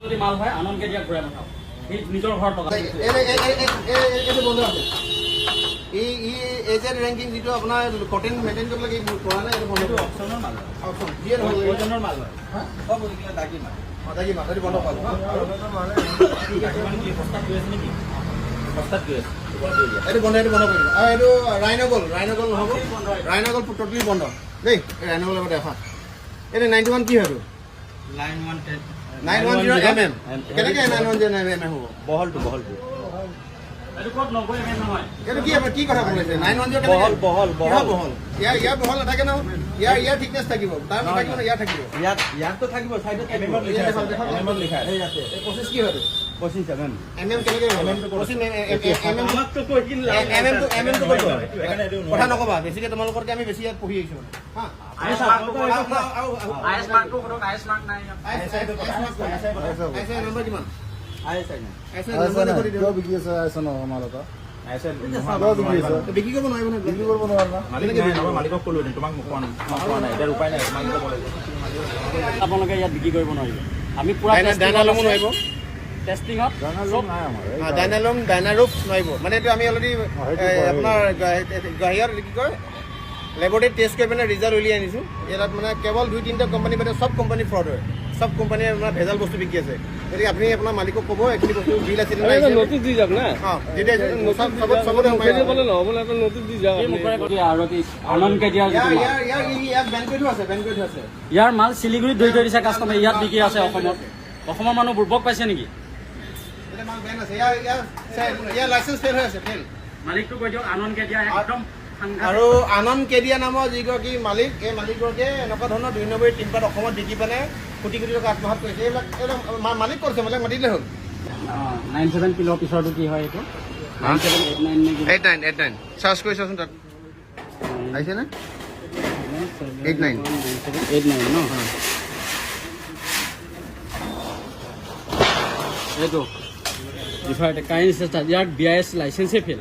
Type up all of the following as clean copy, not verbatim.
যদি মাল হয় আনন্দকে দিয়া ঘূৰাই পঠাওক সি নিজৰ ঘৰত টকা এইটো বন্ধ আছে এজেড ৰেংকিং যিটো আপোনাৰ কটেন মেইনটেইন কৰিব লাগে কৰা নাই এইটো বন্ধ অপশ্যনৰ মাল অপশ্যন দিয়ে নহ'ল প্ৰয়োজনৰ মাল হয় সব বস্তুবিলাক দাগী মাল দাগী মাল এইটো বন্ধ কৰা কিমান কি সস্তাত গৈ আছে নেকি সস্তাত গৈ আছে এইটো বন্ধ কৰি দিম আৰু এইটো ৰাইনগল নহ'ব ৰাইনগল ট'টেলি বন্ধ দেই এই ৰাইনগল লগত দেখা এইটো 91 কি হয় লাইন 910 mm কেনেকৈ 910 mm হ'ব বহলটো এইটো ক'ত 90 mm নহয় এইটো কি কথা কৈছে 910 বহল ইয়াৰ বহল নাথাকে ন ইয়াৰ থিকনেছ থাকিব তাৰ নাথাকিব ইয়াৰ থাকিব ইয়াততো থাকিব চাইডত এমএমত লিখা আছে ইয়াতে 25 কি হয় 25 mm mm কেনেকৈ হ'ব 25 আমাকতো কৈ কি mm টো কৰিব কথা নকবা বেছিকৈ তোমালোকৰকে আমি বেছি ইয়াত পঢ়ি আহিছোঁ হা আইএছ মাৰ্কটো কৰক আইএছ মাৰ্ক নাই আইএছ নম্বৰ কিমান আইএছ আইএছ নম্বৰ কৰি দিওঁ বিকি আছে আছে ন আমাৰ লগত আইএছ বিক্ৰী কৰিব নোৱাৰিব নহয় বিক্ৰী কৰিব নোৱাৰা না মালিকক ক'লো তোমাক কোৱা নাই এতিয়া উপায় নাই আপোনালোকে ইয়াত বিক্ৰী কৰিব নোৱাৰিব আমি পুৰা দাইনা ল'ব নোৱাৰিব টেষ্টিঙত নাই আমাৰ ডাইনাৰুফ নোৱাৰিব মানে এইটো আমি অলৰেডি আপোনাৰ গাহিয়াৰ কি কয় লেবৰেটৰী টেষ্ট কৰি পিনে ৰিজাল্ট উলিয়াই আনিছোঁ ইয়াত মানে কেৱল 2-3টা কোম্পানী মানে চব কোম্পানী ফ্ৰড হয় চব কোম্পানীয়ে আপোনাৰ ভেজাল বস্তু বিকি আছে গতিকে আপুনি আপোনাৰ মালিকক ক'ব এইখিনি বস্তু বিল আছে নটিচ দি যাওক না আনন্দকে দিয়া ইয়াৰ মাল শিলিগুৰিত ধৰি থৈ দিছে কাষ্টমাৰে ইয়াত বিকি আছে অসমৰ মানুহ বুৰ্বক পাইছে নেকি মালিকটো কৈ দিয়ক আনন্দকে দিয়া একদম আৰু আনন্দ কেদিয়া নামৰ যিগৰাকী মালিক এই মালিকগৰাকীয়ে এনেকুৱা ধৰণৰ 2 নম্বৰী টিমপাত অসমত বিকি পেলাই কোটি টকা আত্মসাৎ কৰিছে এইবিলাক মালিক কৰিছে মানে মাতিলে হ'ল 97 কিলো পিছৰটো কি হয় এইটো 89 চাৰ্চ কৰি চাচোন তাত আহিছেনে 89 ন এইটো ইয়াৰ BIS লাইচেন্সে ফেল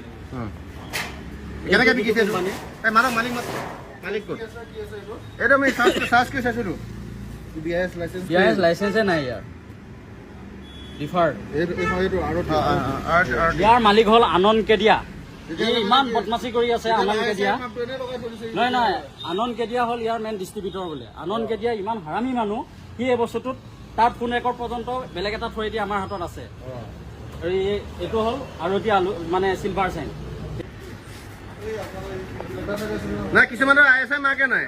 কেনেকৈ বিকিছে মানক মালিক ক'ত এইটো আমি চাৰ্চ কৰি চাইছিলোঁ BIS লাইচেন্সে নাই ইয়াৰ ডিফাৰ্ড এইটো আৰু ইয়াৰ মালিক হ'ল আনন্দ কেদিয়া ইমান বদমাচি কৰি আছে আনন্দ কেদিয়া নহয় আনন্দ কেদিয়া হ'ল ইয়াৰ মেইন ডিষ্ট্ৰিবিউটৰ বোলে আনন্দ কেদিয়া ইমান হাৰামী মানুহ সি এই বস্তুটোত তাৰ ফোন ৰেকৰ্ড পৰ্যন্ত বেলেগ এটা থৈ দিয়ে আমাৰ হাতত আছে এইটো হ'ল আৰতি আলু মানে চিলভাৰ চাইন নাই কিছুমানৰ ISI মাৰ্কে নাই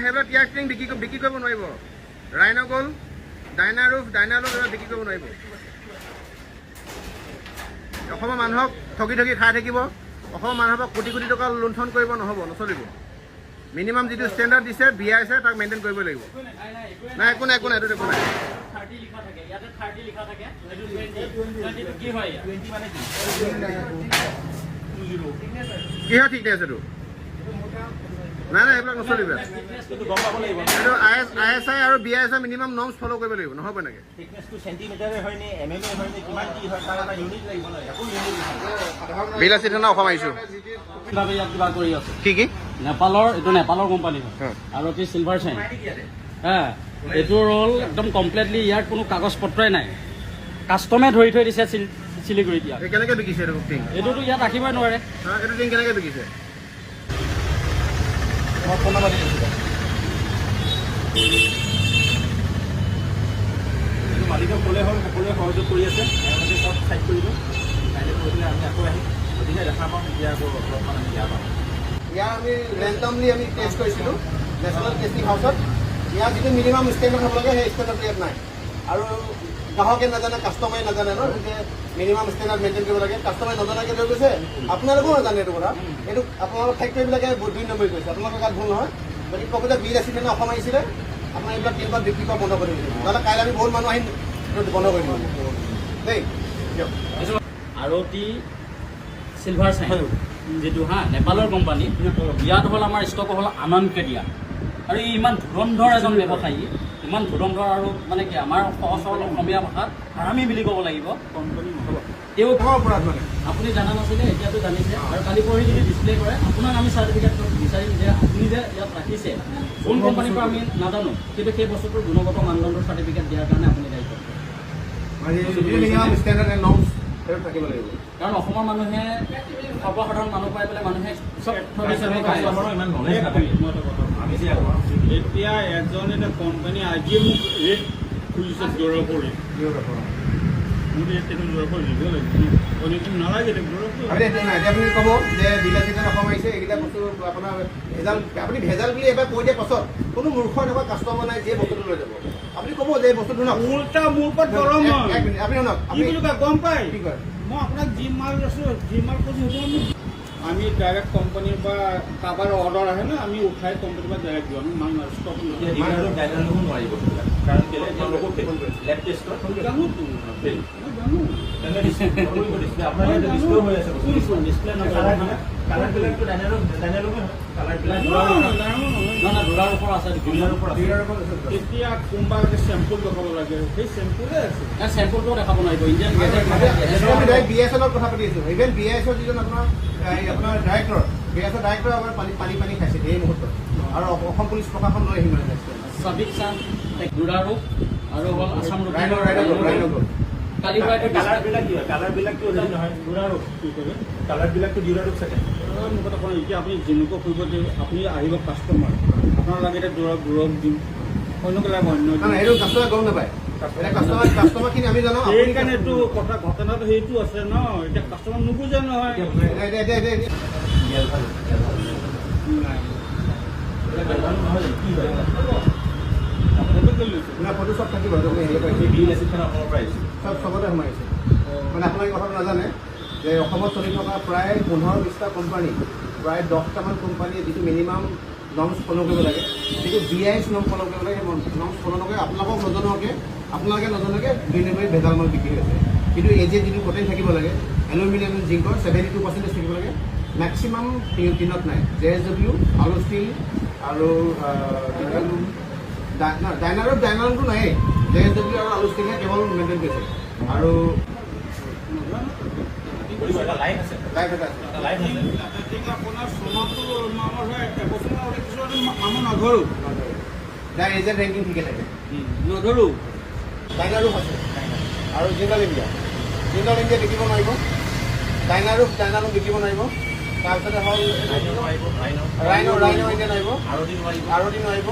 সেইবিলাক টিয়াক্টিং বিক্ৰী কৰিব নোৱাৰিব ৰাইনগল ডাইনাৰুফ এইবিলাক বিক্ৰী কৰিব নোৱাৰিব অসমৰ মানুহক ঠগি খাই থাকিব অসমৰ মানুহক কোটি টকা লুণ্ঠন কৰিব নচলিব মিনিমাম যিটো ষ্টেণ্ডাৰ্ড দিছে BIS তাক মেইনটেইন কৰিব লাগিব নাই একো নাই এইটো একো নাই কি হয় ঠিক আছে এইটো নাই এইবিলাক নচলিব এইটো ISI আৰু BIS মিনিমাম নৰ্মছ ফ'ল' কৰিব লাগিব নহ'ব এনেকৈ বিল আছে না অসম আহিছোঁ কিবা কৰি আছে কি নেপালৰ কোম্পানী হয় আৰু কি চিলভাৰ চাইন এইটো হ'ল একদম কমপ্লিটলি ইয়াৰ কোনো কাগজ পত্ৰই নাই কাষ্টমে ধৰি থৈ দিছে শিলিগুৰিত ইয়াত কেনেকৈ বিকিছে এইটোতো ইয়াত ৰাখিবই নোৱাৰে এইটো টিং কেনেকৈ বিকিছে মালিকক ক'লে হ'ল সকলোৱে সহযোগ কৰি আছে চব চাইড কৰিব কাইলৈ কৰিলে আমি আকৌ আহিম গতিকে দেখা পাম এতিয়া আকৌ অলপমান আমি বেয়া পাম ইয়াৰ আমি ৰেণ্ডমলি আমি টেষ্ট কৰিছিলোঁ নেশ্যনেল টেষ্টিং হাউচত ইয়াৰ যিটো মিনিমাম ষ্টেণ্ডাৰ্ড হ'ব লাগে সেই ষ্টেণ্ডাৰ্ডটো ইয়াত নাই আৰু গ্ৰাহকে নাজানে কাষ্টমাৰে নাজানে ন যে মিনিমাম ষ্টেণ্ডাৰ্ড মেইনটেইন কৰিব লাগে কাষ্টমাৰে নজনাকৈ লৈ গৈছে আপোনালোকেও নাজানে এইটো কথা এইটো আপোনালোকৰ ফেক্টৰীবিলাকে 2 নম্বৰী কৰিছে আপোনালোকৰ গাত ভুল নহয় গতিকে ক'বলৈ বিল আছিলে নে অসম আহিছিলে আপোনাৰ এইবিলাক টিমপাত বিক্ৰী কৰা বন্ধ কৰি দিব নহ'লে কাইলৈ আমি বহুত মানুহ আহিম বন্ধ কৰি দিব দেই আৰতি চিলভাৰ চাইন যিটো নেপালৰ কোম্পানী ইয়াত হ'ল আমাৰ ষ্টক হ'ল আনন্দ কেদিয়া আৰু ই ইমান ধুৰন্ধৰ এজন ব্যৱসায়ী, ইমান ধুৰন্ধৰ আৰু মানে কি আমাৰ সহজ সৰল অসমীয়া ভাষাত হাৰামী বুলি ক'ব লাগিব। তেওঁ অপৰাধ মানে আপুনি জানা নাছিলে, এতিয়াতো জানিছে। আৰু কালি পৰহি যদি ডিছপ্লে কৰে আপোনাক আমি চাৰ্টিফিকেট বিচাৰিম যে আপুনি যে ইয়াত ৰাখিছে কোন কোম্পানীৰ পৰা আমি নাজানো, কিন্তু সেই বস্তুটোৰ গুণগত মানদণ্ডৰ চাৰ্টিফিকেট দিয়াৰ কাৰণে আপুনি দায়িত্ব। মিনিমাম ষ্টেণ্ডাৰ্ড এণ্ড নৰ্মছ সেইটো থাকিব লাগিব। কাৰণ অসমৰ মানুহে সৰ্বসাধাৰণ মানুহ পাই পেলাই মানুহে ইমান নলেজ নাথাকে। আমি যে এতিয়া এজন এটা কোম্পানী আজিয়ে মোক ৰেট খুলিছে দৌৰা কৰি মোৰ ৰেটটো দৌৰা কৰি দিব লাগিব, অনেকদিন নালাগে দৌৰা কৰি। এতিয়া আপুনি ক'ব যে বিলাসীতে অসম আহিছে এইকেইটা বস্তু আপোনাৰ ভেজাল, আপুনি ভেজাল বুলি এবাৰ কৈ দিয়াৰ পাছত কোনো মূৰ্খৰ এনেকুৱা কাষ্টমাৰ নাই যিয়ে বস্তুটো লৈ যাব। আপুনি ক'ব যে এই বস্তুটো শুনক, উল্টা মোৰ ওপৰত গৰম হয়। এক মিনিট আপুনি শুনক, কি বুলি কয় গম পায়? কি কয়? মই আপোনাক যি মাল আছোঁ যি মাল কৈছোঁ সেইটো আমি ডাইৰেক্ট কোম্পানীৰ পৰা কাৰোবাৰ অৰ্ডাৰ আহে ন, আমি উঠাই কোম্পানীৰ পৰা ডাইৰেক্ট দিওঁ, আমি মাল ষ্টক নোৱাৰিব কাৰণ কেলে তেওঁলোকো লেব টেষ্টৰ জানোতো জানো আপোনাৰ ইয়াত ডিছপ্লে হৈ আছে ডিছপ্লে কালাৰবিলাকতো ডাইনালগে কালাৰবিলাক দৌৰাৰ ওপৰত আছে, দুনিয়াৰ ওপৰত আছে। এতিয়া কোনোবা চেম্পুল দেখাব লাগে, সেই চেম্পুলে আছে। চেম্পুলটো দেখাব নোৱাৰিব। ইণ্ডিয়ান আমি ডাইৰেক্ট BSNৰ কথা পাতি আছোঁ। ইভেন BSৰ যিজন আপোনাৰ ডাইৰেক্টৰ, BSৰ ডাইৰেক্টৰ আমাৰ পানী খাইছে এই মুহূৰ্তত, আৰু অসম পুলিচ প্ৰশাসন লৈ আহিম মানে চাবিক চান দুৰাৰোগ আৰু হ'ল আছাম ৰোগ। কালি কালাৰবিলাক কি হয়? কালাৰবিলাকতো হেৰি নহয় দুৰাৰোগ কি কৰে, কালাৰবিলাকতো দুৰাৰোগ চাগে। মোৰ কথা কওঁ, এতিয়া আপুনি যেনেকুৱা কৰিব দিয়ে, আপুনি আহিব কাষ্টমাৰ আপোনাৰ লাগে এতিয়া দৌৰক দিম, অন্যকে লাগে অন্য সেইটো কাষ্টমাৰ গম নাপায়। কাষ্টমাৰখিনি আমি জানো। সেইকাৰণেতো কথা ঘটনাটো সেইটো আছে ন, এতিয়া কাষ্টমাৰ নুবুজে নহয়। কি হয় ফটো চব থাকিব, চবতে সোমাইছে। মানে আপোনালোকে কথাটো নাজানে যে অসমত চলি থকা প্ৰায় 15-20টা কোম্পানী, প্ৰায় 10টামান কোম্পানীয়ে যিটো মিনিমাম নৰ্মছ ফ'ল' কৰিব লাগে, যিটো BIS নৰ্ম ফ'ল' কৰিব লাগে, সেই নৰ্মছ ফ'ল' নকৰে। আপোনালোকে নজনাকৈ দুই নম্বৰী ভেজাল মাল বিক্ৰী হৈছে। কিন্তু AG যিটো প্ৰটিন থাকিব লাগে, এলুমিনিয়াম জিংকৰ 72% থাকিব লাগে, মেক্সিমাম টিনত নাই। JSW, আলু ষ্টীল আৰু ডাইনাৰটো নায়েই। JSW আৰু আলু ষ্টীলহে কেৱল মেইনটেইন কৰিছে। আৰু লাইফ আছে লাইফ এটা আছে। আপোনাৰ চনতো মামৰ হয়, এবছৰ আগতে কিছুমান মামৰ নধৰোঁ যাৰ এজেণ্ট ৰেংকিং ঠিকে থাকে। নধৰোঁ ডাইনাৰো আছে আৰু জিন্দাল ইণ্ডিয়া বিকিব নোৱাৰিব। ডাইনাৰো বিকিব নোৱাৰিব। তাৰপিছতে হ'ল ৰাইনো ইণ্ডিয়া নোৱাৰিব, আৰতি নোৱাৰিব।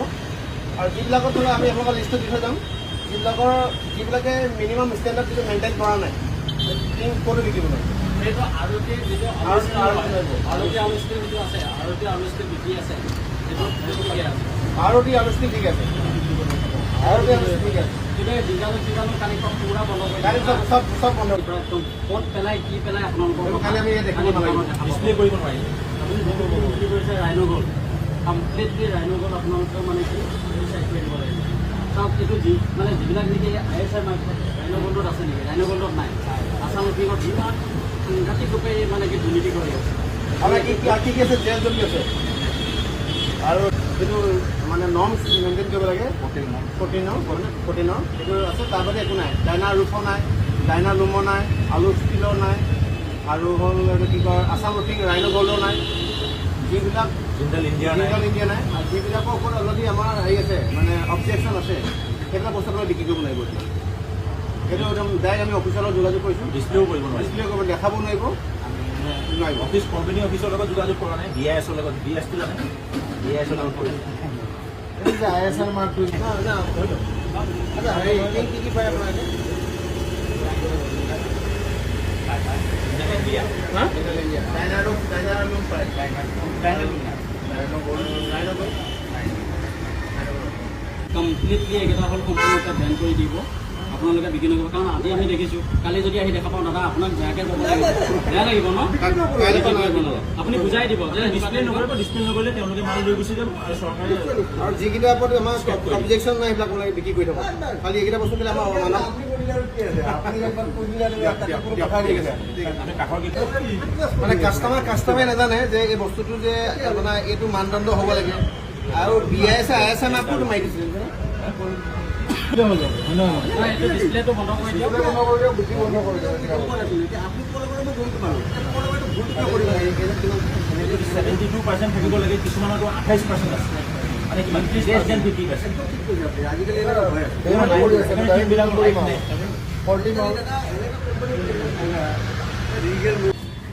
আৰু যিবিলাকত ধৰক আমি আপোনালোকৰ লিষ্টটো দি থৈ যাম, যিবিলাকে মিনিমাম ষ্টেণ্ডাৰ্ড যিটো মেইনটেইন কৰা নাই, ক'তো বিকিব নোৱাৰিব। সেইটো আৰতিৰ যিটো আৰতি আনুষ্ঠানিক যিটো আছে, আৰতি আনুষ্ঠানিক বিক্ৰী আছে, সেইটো ঠিকে আছে। আৰতি আনুষ্ঠানিক ঠিক আছে, আৰতি আনুষ্ঠানিক ঠিক আছে। কিন্তু বীজাণু কানেকশ্যন পুৰা বন্ধ কৰি গাড়ী চব বন্ধ ক'ত পেলাই কি পেলাই আপোনালোকৰ খালি আমি দেখিব নালাগিব, ডিছপ্লে কৰিব নোৱাৰি। আপুনি যোনটো বিক্ৰী কৰিছে ৰাইনগল, কমপ্লিটলি ৰাইনগল আপোনালোকেও মানে কি চেক কৰি দিব লাগিব। চাওক এইটো মানে যিবিলাক নেকি ISI মাৰ্ক ৰাইনগল্ডত আছে নেকি? ৰাইনগল্ডত নাই। আছাম ৰোপিঙত যিমান সাংঘাতিক ৰূপে মানে কি দুৰ্নীতি কৰি আছে। আপোনাৰ কি আছে? JSW আছে। আৰু যিটো মানে নৰ্মছ মেইনটেইন কৰিব লাগে প্ৰটিনৰ সেইটো আছে। তাৰ বাদে একো নাই। ডাইনাৰ ৰুফো নাই, ডাইনাৰ লুমো নাই, আলু ষ্টীলৰ নাই, আৰু হ'ল এইটো কি কয় আছাম ৰোপিং ৰাইনো গল্ডো নাই, যিবিলাক জিন্দাল ইণ্ডিয়া ইণ্ডিয়া নাই। আৰু যিবিলাকৰ ওপৰত অলৰেডি আমাৰ হেৰি আছে মানে অবজেকশ্যন আছে, সেইবিলাক বস্তু আপোনালোকে বিক্ৰী কৰিব নোৱাৰিব। সেইটো একদম ডাইৰেক্ট আমি অফিচৰ লগত যোগাযোগ কৰিছোঁ। ডিছপ্লেও কৰিব নোৱাৰি। ডিছপ্লে কৰিব দেখাব নোৱাৰিব। কোম্পানী অফিচৰ লগত যোগাযোগ কৰা নাই, BISৰ লগত। BISটো জানে, BISৰ লগত কৰে। ISR মাৰ্কটো কি পায় আপোনালোকে? কমপ্লিটলি এইকেইটা হ'ল সম্পূৰ্ণৰূপে বেন কৰি দিব, আপোনালোকে বিক্ৰী নকৰিব। কাৰণ আজি আমি দেখিছোঁ, কালি যদি আহি দেখা পাওঁ দাদা আপোনাক বেয়াকৈ যাব লাগিব, বেয়া লাগিব ন? আপুনি বুজাই দিব যে ডিছপ্লে নকৰিব, ডিছপ্লে নকৰিলে তেওঁলোকে মাল লৈ গুচি যাব আৰু চৰকাৰে। আৰু যিকেইটাৰ ওপৰত আমাৰ অবজেকশ্যন নাই সেইবিলাক আপোনালোকে বিক্ৰী কৰি থ'ব। খালি এইকেইটা বস্তু দিলে আমাৰ আমি কাষৰ মানে কাষ্টমাৰে নাজানে যে এই বস্তুটো যে আপোনাৰ এইটো মানদণ্ড হ'ব লাগে, আৰু BIS ISM আপটো মাৰি দিছিলে এইটো ডিছপ্লেটো বন্ধ কৰি দিয়ক। আপুনি ক'লে মই গমটো পালোঁ 72% থাকিব লাগে, কিছুমানতো 28% আছে। মানে কিমান? less than 50%. আজিকালি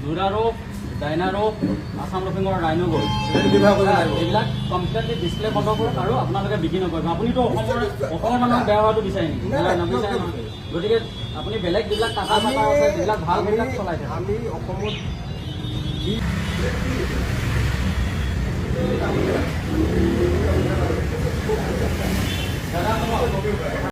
দুৰাৰোপ, ডাইনাৰোপ, আছাম ৰফিঙৰ ৰাইনো গ'ল এইবিলাক কমপ্লিটলি ডিছপ্লে বন্ধ কৰক আৰু আপোনালোকে বিক্ৰী নকৰিব। আপুনিতো অসমৰ মানুহক বেয়া হোৱাটো বিচাৰে নেকি? নিবিচাৰে নহয়। গতিকে আপুনি বেলেগ যিবিলাক টাটা চাটা আছে যিবিলাক ভাল সেইবিলাক চলাই থাকে। আমি অসমত